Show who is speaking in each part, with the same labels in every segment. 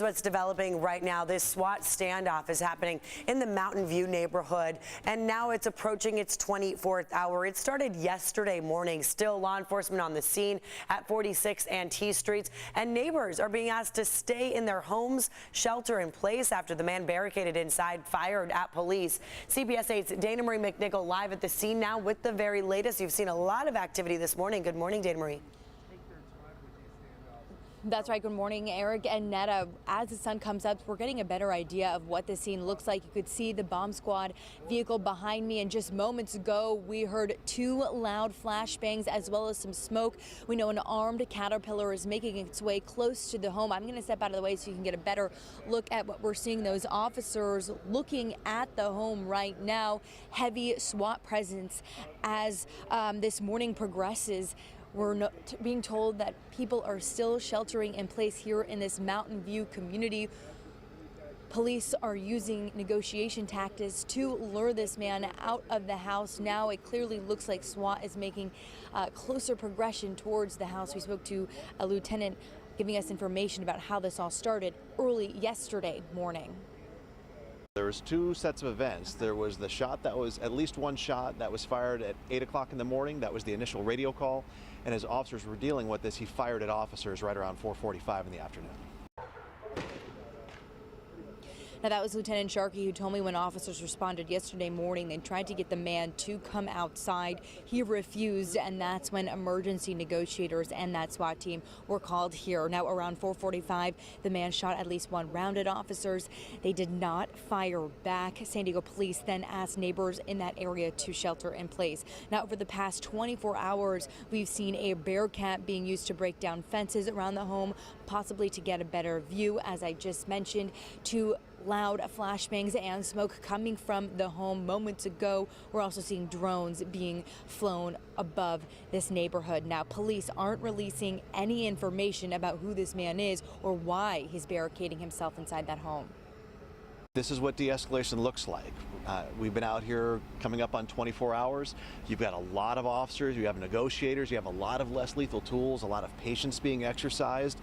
Speaker 1: What's developing right now, this SWAT standoff is happening in the Mountain View neighborhood, and now it's approaching its 24th hour. It started yesterday morning. Still law enforcement on the scene at 46 and T Streets, and neighbors are being asked to stay in their homes, shelter in place after the man barricaded inside fired at police. CBS 8's Dana Marie McNichol live at the scene now with the very latest. You've seen a lot of activity this morning. Good morning, Dana Marie.
Speaker 2: That's right. Good morning, Eric and Netta. As the sun comes up, we're getting a better idea of what the scene looks like. You could see the bomb squad vehicle behind me, and just moments ago, we heard two loud flashbangs as well as some smoke. We know an armed Caterpillar is making its way close to the home. I'm going to step out of the way so you can get a better look at what we're seeing. Those officers looking at the home right now. Heavy SWAT presence as this morning progresses. We're being told that people are still sheltering in place here in this Mountain View community. Police are using negotiation tactics to lure this man out of the house. Now it clearly looks like SWAT is making closer progression towards the house. We spoke to a lieutenant giving us information about how this all started early yesterday morning.
Speaker 3: There was two sets of events. There was the shot that was at least one shot that was fired at 8 o'clock in the morning. That was the initial radio call. And as officers were dealing with this, he fired at officers right around 4:45 in the afternoon.
Speaker 2: Now, that was Lieutenant Sharkey who told me when officers responded yesterday morning, they tried to get the man to come outside. He refused, and that's when emergency negotiators and that SWAT team were called here. Now, around 4:45, the man shot at least one round at officers. They did not fire back. San Diego police then asked neighbors in that area to shelter in place. Now, over the past 24 hours, we've seen a Bearcat being used to break down fences around the home, possibly to get a better view, as I just mentioned, to loud flashbangs and smoke coming from the home moments ago. We're also seeing drones being flown above this neighborhood. Now, police aren't releasing any information about who this man is or why he's barricading himself inside that home.
Speaker 3: This is what de-escalation looks like. We've been out here coming up on 24 hours. You've got a lot of officers, you have negotiators, you have a lot of less lethal tools, a lot of patience being exercised.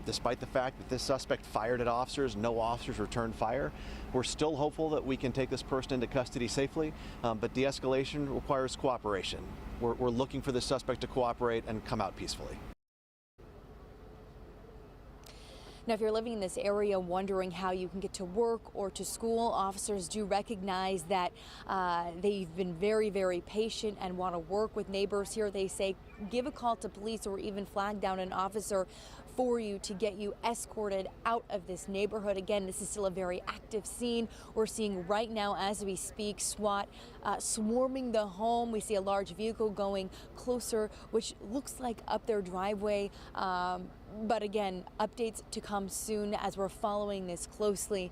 Speaker 3: Despite the fact that this suspect fired at officers, no officers returned fire. We're still hopeful that we can take this person into custody safely, but de-escalation requires cooperation. We're looking for the suspect to cooperate and come out peacefully.
Speaker 2: Now, if you're living in this area wondering how you can get to work or to school, officers do recognize that they've been very, very patient and want to work with neighbors here. They say give a call to police or even flag down an officer for you to get you escorted out of this neighborhood. Again, this is still a very active scene. We're seeing right now as we speak SWAT swarming the home. We see a large vehicle going closer, which looks like up their driveway. But again, updates to come soon as we're following this closely.